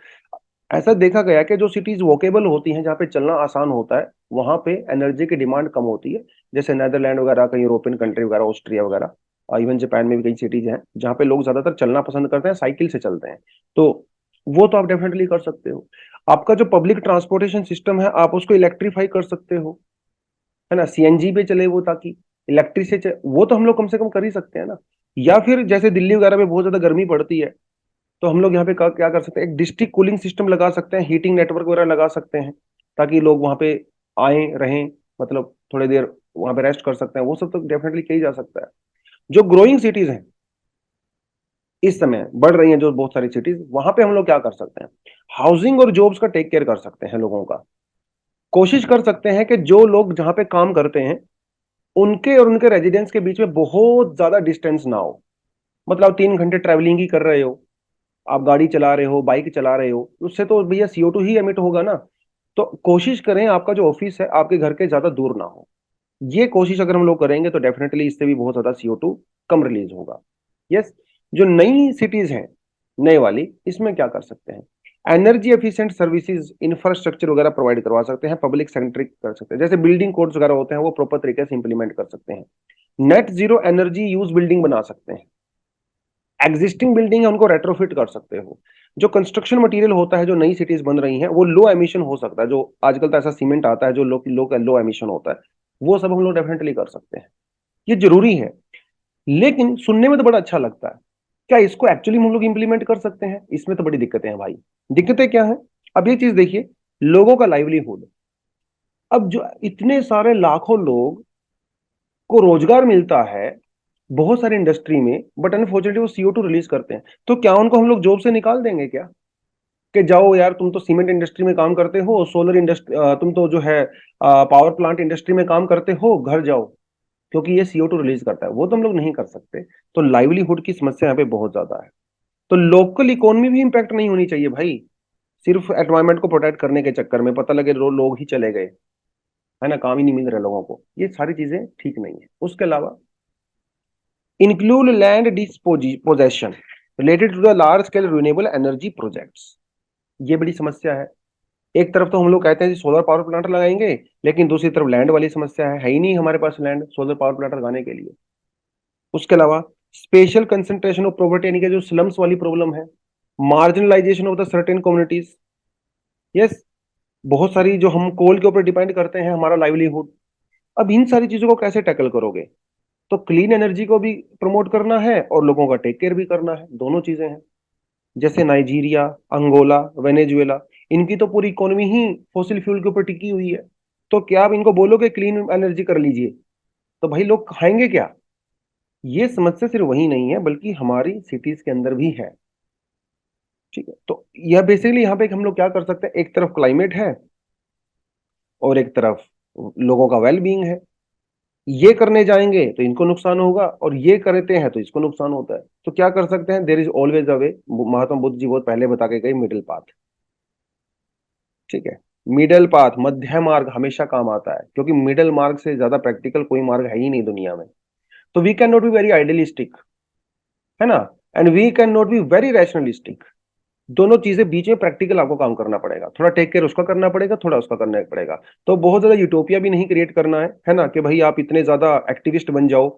ऐसा देखा गया कि जो सिटीज वॉकेबल होती हैं, जहाँ पे चलना आसान होता है, वहां पे एनर्जी की डिमांड कम होती है। जैसे नेदरलैंड वगैरह, कहीं यूरोपियन कंट्री वगैरह, ऑस्ट्रिया वगैरह, इवन जापान में भी कई सिटीज हैं जहाँ पे लोग ज्यादातर चलना पसंद करते हैं, साइकिल से चलते हैं। तो वो तो आप डेफिनेटली कर सकते हो। आपका जो पब्लिक ट्रांसपोर्टेशन सिस्टम है आप उसको इलेक्ट्रीफाई कर सकते हो, है ना, CNG पे चले वो, ताकि इलेक्ट्रिक से वो तो हम लोग कम से कम कर ही सकते हैं ना। या फिर जैसे दिल्ली वगैरह में बहुत ज्यादा गर्मी पड़ती है, तो हम लोग यहाँ पे क्या कर सकते हैं, एक डिस्ट्रिक्ट कूलिंग सिस्टम लगा सकते हैं, हीटिंग नेटवर्क वगैरह लगा सकते हैं, ताकि लोग वहाँ पे आए रहें, मतलब थोड़ी देर वहाँ पे रेस्ट कर सकते हैं। वो सब तो डेफिनेटली किया जा सकता है। जो ग्रोइंग सिटीज हैं, इस समय बढ़ रही हैं जो बहुत सारी सिटीज, वहां पे हम लोग क्या कर सकते हैं, हाउसिंग और जॉब्स का टेक केयर कर सकते हैं लोगों का। कोशिश कर सकते हैं कि जो लोग जहाँ पे काम करते हैं, उनके और उनके रेजिडेंस के बीच में बहुत ज्यादा डिस्टेंस ना हो। मतलब आप 3 घंटे ट्रैवलिंग ही कर रहे हो, आप गाड़ी चला रहे हो, बाइक चला रहे हो, उससे तो भैया CO2 ही एमिट होगा ना। तो कोशिश करें आपका जो ऑफिस है आपके घर के ज्यादा दूर ना हो। ये कोशिश अगर हम लोग करेंगे तो डेफिनेटली इससे भी बहुत ज्यादा CO2 कम रिलीज होगा। यस। जो नई सिटीज हैं, नए वाली, इसमें क्या कर सकते हैं, एनर्जी एफिशिएंट सर्विसेज इंफ्रास्ट्रक्चर वगैरह प्रोवाइड करवा सकते हैं, पब्लिक सेंट्रिक कर सकते हैं, जैसे बिल्डिंग कोड्स वगैरह होते हैं वो प्रॉपर तरीके से इंप्लीमेंट कर सकते हैं। Net zero energy use building बना सकते हैं, एग्जिस्टिंग बिल्डिंग है उनको रेट्रोफिट कर सकते हो। जो कंस्ट्रक्शन मटेरियल होता है जो नई सिटीज बन रही हैं वो लो एमिशन हो सकता है, जो आजकल तो ऐसा सीमेंट आता है जो लो एमिशन होता है, वो सब हम लोग डेफिनेटली कर सकते हैं। ये जरूरी है, लेकिन सुनने में तो बड़ा अच्छा लगता है। क्या इसको एक्चुअली हम लोग इंप्लीमेंट कर सकते हैं, इसमें तो बड़ी दिक्कतें हैं भाई। दिक्कतें क्या है, अब ये चीज देखिए, लोगों का लाइवलीहुड। अब जो इतने सारे लाखों लोग को रोजगार मिलता है बहुत सारी इंडस्ट्री में, बट अनफॉर्चुनेटली वो CO2 रिलीज करते हैं। तो क्या उनको हम लोग जॉब से निकाल देंगे क्या, कि जाओ यार तुम तो सीमेंट इंडस्ट्री में काम करते हो, सोलर इंडस्ट्री, तुम तो जो है पावर प्लांट इंडस्ट्री में काम करते हो, घर जाओ, क्योंकि ये CO2 रिलीज करता है। वो तो हम लोग नहीं कर सकते। तो लाइवलीहुड की समस्या यहाँ पे बहुत ज्यादा है। तो लोकल इकोनॉमी भी इंपैक्ट नहीं होनी चाहिए भाई। सिर्फ एनवायरमेंट को प्रोटेक्ट करने के चक्कर में पता लगे लोग ही चले गए, है ना, काम ही नहीं मिल रहा लोगों को, ये सारी चीजें ठीक नहीं है। उसके अलावा include land dispossession related to the large scale renewable energy projects, ये बड़ी समस्या है। एक तरफ तो हम लोग कहते हैं सोलर पावर प्लांट लगाएंगे, लेकिन दूसरी तरफ लैंड वाली समस्या है ही नहीं हमारे पास लैंड सोलर पावर प्लांट लगाने के लिए। उसके अलावा स्पेशल कंसंट्रेशन ऑफ प्रॉपर्टी, यानी कि जो स्लम्स वाली प्रॉब्लम है, marginalisation of the certain communities. Yes, बहुत सारी जो हम कोल के ऊपर डिपेंड करते हैं हमारा लाइवलीहुड, अब इन सारी चीजों को कैसे टैकल करोगे? तो क्लीन एनर्जी को भी प्रमोट करना है और लोगों का टेक केयर भी करना है, दोनों चीजें हैं। जैसे नाइजीरिया, अंगोला, वेनेजुएला, इनकी तो पूरी इकोनॉमी ही फॉसिल फ्यूल के ऊपर टिकी हुई है। तो क्या आप इनको बोलोगे क्लीन एनर्जी कर लीजिए, तो भाई लोग खाएंगे क्या? ये समस्या सिर्फ वही नहीं है बल्कि हमारी सिटीज के अंदर भी है। ठीक है, तो यह बेसिकली यहाँ पे हम लोग क्या कर सकते हैं, एक तरफ क्लाइमेट है और एक तरफ लोगों का वेल बीइंग है। ये करने जाएंगे तो इनको नुकसान होगा और ये करते हैं तो इसको नुकसान होता है। तो क्या कर सकते हैं, देर इज ऑलवेज अ वे, महात्मा बुद्ध जी बहुत पहले बता के गए, मिडिल पाथ। ठीक है, मिडल पाथ, मध्य मार्ग हमेशा काम आता है, क्योंकि मिडल मार्ग से ज्यादा प्रैक्टिकल कोई मार्ग है ही नहीं दुनिया में। तो we can not be very idealistic, है ना, and we can not be very rationalistic. दोनों चीजें बीच में प्रैक्टिकल आपको काम करना पड़ेगा, थोड़ा टेक केयर उसका करना पड़ेगा, थोड़ा उसका करना पड़ेगा। तो बहुत ज्यादा यूटोपिया भी नहीं क्रिएट करना है ना, कि भाई आप इतने ज्यादा एक्टिविस्ट बन जाओ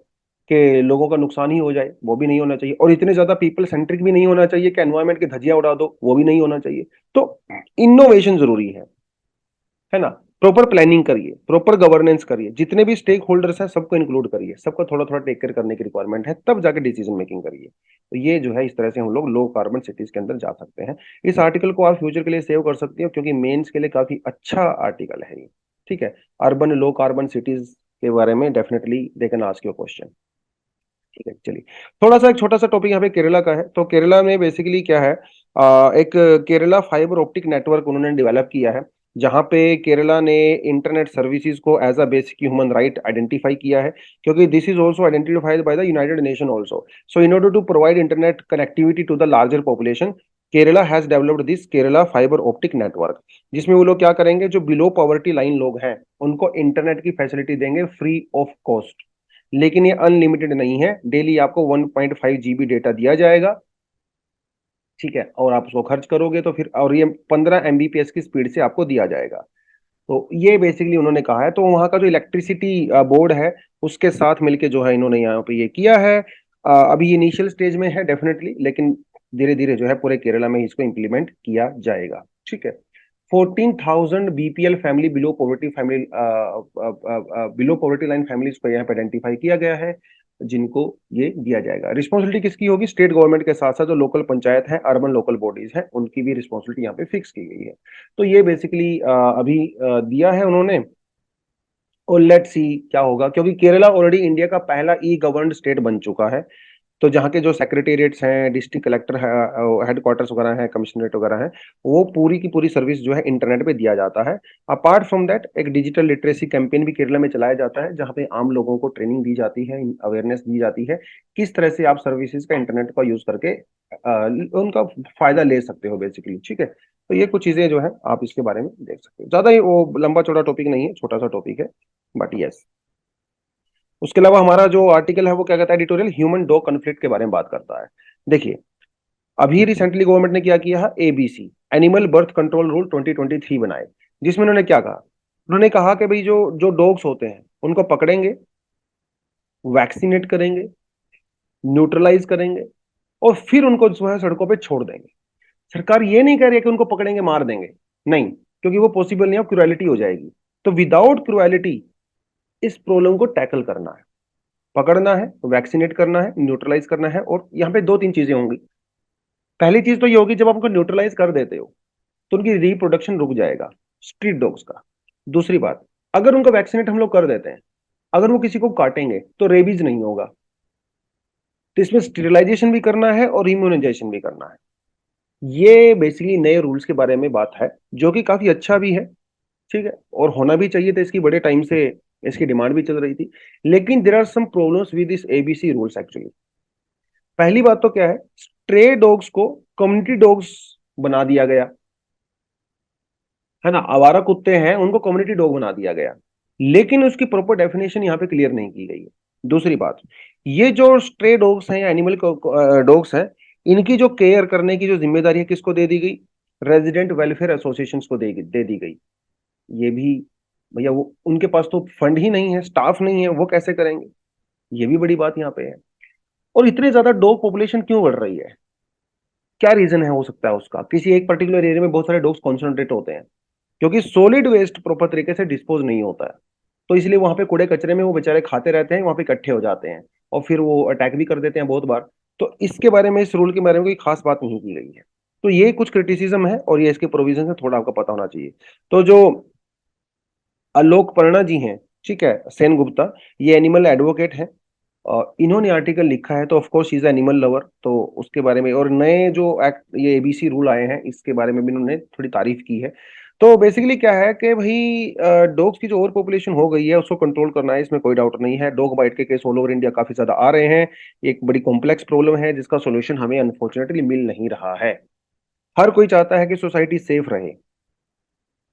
कि लोगों का नुकसान ही हो जाए, वो भी नहीं होना चाहिए। और इतने ज्यादा पीपल सेंट्रिक भी नहीं होना चाहिए कि एनवायरमेंट की धज्जियां उड़ा दो, वो भी नहीं होना चाहिए। तो इनोवेशन जरूरी है ना। प्रॉपर प्लानिंग करिए, प्रॉपर गवर्नेंस करिए, जितने भी स्टेक होल्डर्स हैं सबको इंक्लूड करिए, सबको थोड़ा थोड़ा टेक केयर करने की रिक्वायरमेंट है, तब जाके डिसीजन मेकिंग करिए। तो ये जो है इस तरह से हम लोग लो कार्बन सिटीज के अंदर जा सकते हैं। इस आर्टिकल को आप फ्यूचर के लिए सेव कर सकते हो, क्योंकि मेंस के लिए काफी अच्छा आर्टिकल है ये। ठीक है, अर्बन लो कार्बन सिटीज के बारे में definitely they can ask your question. ठीक है, चलिए थोड़ा सा एक छोटा सा टॉपिक यहाँ पे केरला का है। तो केरला में बेसिकली क्या है, एक केरला फाइबर ऑप्टिक नेटवर्क उन्होंने डेवलप किया है, जहाँ पे केरला ने इंटरनेट सर्विसेज को as a basic human right identify किया है, क्योंकि this is also identified by the United Nation also. So in order to provide internet connectivity to the larger population, Kerala has developed this Kerala fibre optic network, जिसमें वो लोग क्या करेंगे, जो below poverty line लोग हैं उनको इंटरनेट की फैसिलिटी देंगे फ्री ऑफ कॉस्ट। लेकिन ये अनलिमिटेड नहीं है, डेली आपको 1.5 जीबी डेटा दिया जाएगा। ठीक है, और आप उसको खर्च करोगे तो फिर, और ये 15 एमबीपीएस की स्पीड से आपको दिया जाएगा। तो ये बेसिकली उन्होंने कहा है। तो वहां का जो इलेक्ट्रिसिटी बोर्ड है उसके साथ मिलके जो है इन्होंने यहाँ पे ये किया है। अभी इनिशियल स्टेज में है डेफिनेटली, लेकिन धीरे धीरे जो है पूरे केरला में इसको इम्प्लीमेंट किया जाएगा। ठीक है, 14,000 BPL family below poverty family, below poverty line families को यहाँ पे आइडेंटिफाई किया गया है, जिनको ये दिया जाएगा। रिस्पॉन्सिबिलिटी किसकी होगी, स्टेट गवर्नमेंट के साथ साथ जो लोकल पंचायत है, अर्बन लोकल बॉडीज है, उनकी भी रिस्पॉन्सिबिलिटी यहाँ पे फिक्स की गई है। तो ये बेसिकली अभी दिया है उन्होंने। और लेट्स सी क्या होगा, क्योंकि केरला ऑलरेडी इंडिया का पहला ई गवर्नड स्टेट बन चुका है। तो जहाँ के जो सेक्रेटेरिएट्स हैं, डिस्ट्रिक्ट कलेक्टर है, हेडक्वार्टर्स वगैरह हैं, कमिश्नरेट वगैरह हैं, वो पूरी की पूरी सर्विस जो है इंटरनेट पे दिया जाता है। अपार्ट फ्रॉम दैट एक डिजिटल लिटरेसी कैंपेन भी केरला में चलाया जाता है, जहाँ पे आम लोगों को ट्रेनिंग दी जाती है, अवेयरनेस दी जाती है, किस तरह से आप सर्विसेज का इंटरनेट का यूज करके उनका फायदा ले सकते हो बेसिकली। ठीक है, तो ये कुछ चीजें जो है आप इसके बारे में देख सकते हो। ज्यादा ही वो लंबा चौड़ा टॉपिक नहीं है, छोटा सा टॉपिक है, बट यस। उसके अलावा हमारा जो आर्टिकल है वो क्या कहता है, एडिटोरियल ह्यूमन डॉग कन्फ्लिक्ट के बारे में बात करता है। देखिए, अभी रिसेंटली गवर्नमेंट ने क्या किया है, ABC animal birth control rule 2023 बनाए, जिसमें उन्होंने क्या कहा, उन्होंने कहा कि भाई जो जो डॉग्स होते हैं उनको पकड़ेंगे, वैक्सीनेट करेंगे, न्यूट्रलाइज करेंगे, और फिर उनको जो है सड़कों पे छोड़ देंगे। सरकार ये नहीं कह रही है कि उनको पकड़ेंगे मार देंगे, नहीं, क्योंकि वो पॉसिबल नहीं है, क्रुएलिटी हो जाएगी। तो विदाउट क्रुएलिटी इस प्रॉब्लम को टैकल करना है, पकड़ना है, वैक्सीनेट करना है, न्यूट्रलाइज करना है। और यहाँ पे दो तीन चीजें होंगी। पहली चीज तो ये होगी, जब आप उनको न्यूट्रलाइज कर देते हो तो उनकी रिप्रोडक्शन रुक जाएगा, स्ट्रीट डॉग्स का। दूसरी बात, अगर उनको वैक्सीनेट हम लोग कर देते हैं, अगर वो किसी को काटेंगे तो रेबीज नहीं होगा। तो इसमें स्टेरिलाइजेशन भी करना है और इम्यूनाइजेशन भी करना है। ये बेसिकली नए रूल्स के बारे में बात है, जो कि काफी अच्छा भी है। ठीक है, और होना भी चाहिए था, इसकी बड़े टाइम से इसकी डिमांड भी चल रही थी। लेकिन there are some problems with this ABC rules actually. पहली बात तो क्या है, स्ट्रे डॉग्स को कम्युनिटी डॉग्स बना दिया गया। है ना, आवारा कुत्ते हैं उनको कम्युनिटी डॉग बना दिया गया, लेकिन उसकी प्रॉपर डेफिनेशन यहाँ पे क्लियर नहीं की गई है। दूसरी बात, ये जो स्ट्रे डॉग्स हैं या एनिमल डॉग्स हैं, इनकी जो केयर करने की जो जिम्मेदारी है किसको दे दी गई? रेजिडेंट वेलफेयर एसोसिएशन को दे दी गई। ये भी भैया वो उनके पास तो फंड ही नहीं है, स्टाफ नहीं है, वो कैसे करेंगे? ये भी बड़ी बात यहाँ पे है। और इतने ज्यादा डॉग पॉपुलेशन क्यों बढ़ रही है? क्या रीजन है हो सकता है उसका? किसी एक पर्टिकुलर एरिया में बहुत सारे डॉग्स कॉन्सेंट्रेट होते हैं, क्योंकि सॉलिड वेस्ट प्रॉपर तरीके से डिस्पोज नहीं होता है, तो इसलिए वहां पे कूड़े कचरे में वो बेचारे खाते रहते हैं, वहां पे इकट्ठे हो जाते हैं और फिर वो अटैक भी कर देते हैं बहुत बार। तो इसके बारे में, इस रूल के बारे में कोई खास बात नहीं की गई है। तो ये कुछ क्रिटिसिज्म है और ये इसके प्रोविजन है, थोड़ा आपको पता होना चाहिए। तो जो आलोक पर्णा जी हैं, ठीक है, सेन गुप्ता, ये एनिमल एडवोकेट हैं, इन्होंने आर्टिकल लिखा है, तो of course is animal lover, तो उसके बारे में और नए जो एक्ट ये एबीसी रूल आए हैं इसके बारे में भी इन्होंने थोड़ी तारीफ की है। तो बेसिकली क्या है कि भाई डॉग्स की जो ओवर पॉपुलेशन हो गई है उसको कंट्रोल करना है, इसमें कोई डाउट नहीं है। डॉग बाइट के केस ऑल ओवर इंडिया काफी ज्यादा आ रहे हैं। एक बड़ी कॉम्प्लेक्स प्रॉब्लम है जिसका सोल्यूशन हमें अनफॉर्चुनेटली मिल नहीं रहा है। हर कोई चाहता है कि सोसाइटी सेफ रहे,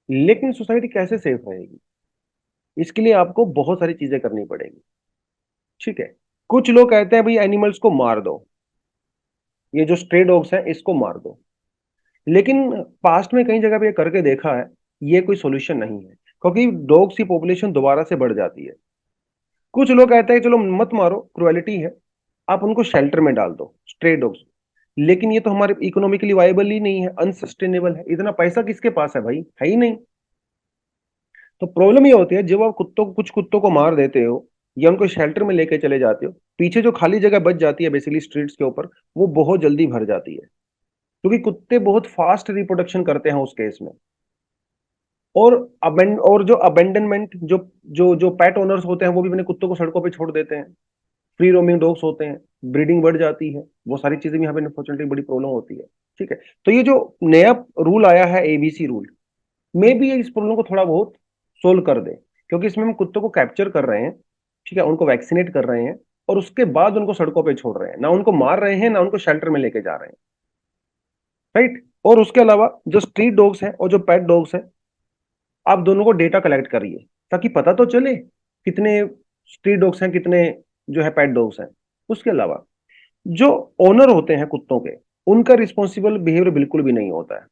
लेकिन सोसाइटी कैसे सेफ रहेगी? इसके लिए आपको बहुत सारी चीजें करनी पड़ेगी, ठीक है। कुछ लोग कहते हैं भाई एनिमल्स को मार दो, ये जो स्ट्रे डॉग्स हैं इसको मार दो, लेकिन पास्ट में कई जगह पे ये करके देखा है, ये कोई सोल्यूशन नहीं है, क्योंकि डॉग्स की पॉपुलेशन दोबारा से बढ़ जाती है। कुछ लोग कहते हैं चलो मत मारो, क्रुएलिटी है, आप उनको शेल्टर में डाल दो स्ट्रे डॉग्स, लेकिन ये तो हमारे इकोनॉमिकली वायबल ही नहीं है, अनसस्टेनेबल है, इतना पैसा किसके पास है भाई? है ही नहीं। तो प्रॉब्लम ये होती है जब आप कुछ कुत्तों को मार देते हो या उनको शेल्टर में लेके चले जाते हो, पीछे जो खाली जगह बच जाती है बेसिकली स्ट्रीट्स के ऊपर, वो बहुत जल्दी भर जाती है, क्योंकि कुत्ते बहुत फास्ट रिप्रोडक्शन करते हैं उस केस में। और और जो अबेंडनमेंट, जो पेट ओनर्स होते हैं वो भी अपने कुत्तों को सड़कों पे छोड़ देते हैं, फ्री रोमिंग डॉग्स होते हैं, ब्रीडिंग बढ़ जाती है, वो सारी चीजें भी यहाँ पे अनफॉर्चुनेटली बड़ी प्रॉब्लम होती है, ठीक है। तो ये जो नया रूल आया है एबीसी रूल, मे भी ये इस प्रॉब्लम को थोड़ा बहुत सोल्व कर दे, क्योंकि इसमें हम कुत्तों को कैप्चर कर रहे हैं, ठीक है, उनको वैक्सीनेट कर रहे हैं और उसके बाद उनको सड़कों पे छोड़ रहे हैं, ना उनको मार रहे हैं ना उनको शेल्टर में लेके जा रहे हैं, राइट। और उसके अलावा जो स्ट्रीट डॉग्स हैं और जो पेट डॉग्स हैं, आप दोनों को डेटा कलेक्ट करिए ताकि पता तो चले कितने स्ट्रीट डॉग्स हैं, कितने जो है पेट डॉग्स हैं। उसके अलावा जो ओनर होते हैं कुत्तों के, उनका रिस्पॉन्सिबल बिहेवियर बिल्कुल भी नहीं होता है।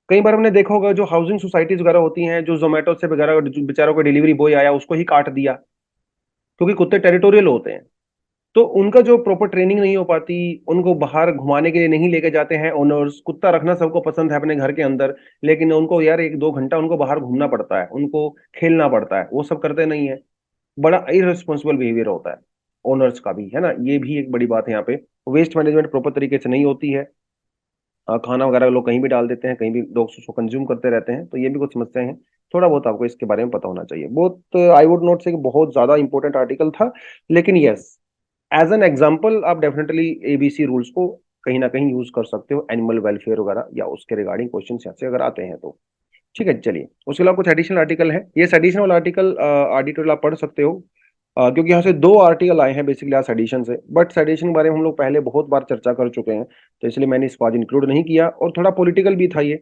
कई बार हमने देखा होगा जो हाउसिंग सोसाइटीज वगैरह होती हैं, जो जोमेटो से वगैरह बेचारों का डिलीवरी बॉय आया उसको ही काट दिया, क्योंकि कुत्ते टेरिटोरियल होते हैं। तो उनका जो प्रॉपर ट्रेनिंग नहीं हो पाती, उनको बाहर घुमाने के लिए नहीं लेके जाते हैं ओनर्स। कुत्ता रखना सबको पसंद है अपने घर के अंदर, लेकिन उनको यार 1-2 घंटा उनको बाहर घूमना पड़ता है, उनको खेलना पड़ता है, वो सब करते नहीं है। बड़ा इररिस्पॉन्सिबल बिहेवियर होता है ओनर्स का भी, है ना, ये भी एक बड़ी बात है यहाँ पे। वेस्ट मैनेजमेंट प्रॉपर तरीके से नहीं होती है, खाना वगैरह लोग कहीं भी डाल देते हैं, कहीं भी डॉग्स उसको कंज्यूम करते रहते हैं, तो ये भी कुछ समस्याएं हैं। थोड़ा बहुत आपको इसके बारे में पता होना चाहिए। बहुत आई वुड नॉट से कि बहुत ज्यादा इंपॉर्टेंट आर्टिकल था, लेकिन यस, एज एन एग्जाम्पल आप डेफिनेटली एबीसी रूल्स को कहीं ना कहीं यूज कर सकते हो, एनिमल वेलफेयर वगैरह या उसके रिगार्डिंग क्वेश्चन यहाँ से अगर आते हैं तो, ठीक है। चलिए, उसके अलावा कुछ एडिशनल आर्टिकल है, ये एडिशनल आर्टिकल आर्टिकल आप पढ़ सकते हो, क्योंकि यहाँ से 2 आर्टिकल आए हैं बेसिकली आज एडिशन से, बट एडिशन के बारे में हम लोग पहले बहुत बार चर्चा कर चुके हैं, तो इसलिए मैंने इसको आज इंक्लूड नहीं किया, और थोड़ा पॉलिटिकल भी था ये,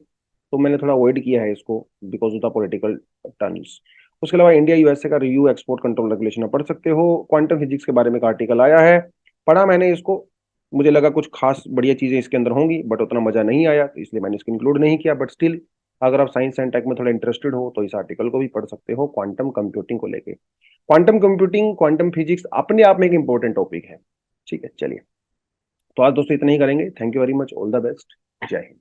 तो मैंने थोड़ा अवॉइड किया है इसको because of the political terms. उसके अलावा इंडिया यूएसए का रिव्यू एक्सपोर्ट कंट्रोल रेगुलेशन आप पढ़ सकते हो। क्वांटम फिजिक्स के बारे में एक आर्टिकल आया है, पढ़ा मैंने इसको, मुझे लगा कुछ खास बढ़िया चीजें इसके अंदर होंगी, बट उतना मजा नहीं आया, तो इसलिए मैंने इसको इंक्लूड नहीं किया। बट स्टिल, अगर आप साइंस एंड टेक में थोड़ा इंटरेस्टेड हो तो इस आर्टिकल को भी पढ़ सकते हो, क्वांटम कंप्यूटिंग को लेके। क्वांटम कंप्यूटिंग, क्वांटम फिजिक्स अपने आप में एक इंपॉर्टेंट टॉपिक है, ठीक है। चलिए, तो आज दोस्तों इतना ही करेंगे। Thank you very much, all the best, जय हिंद।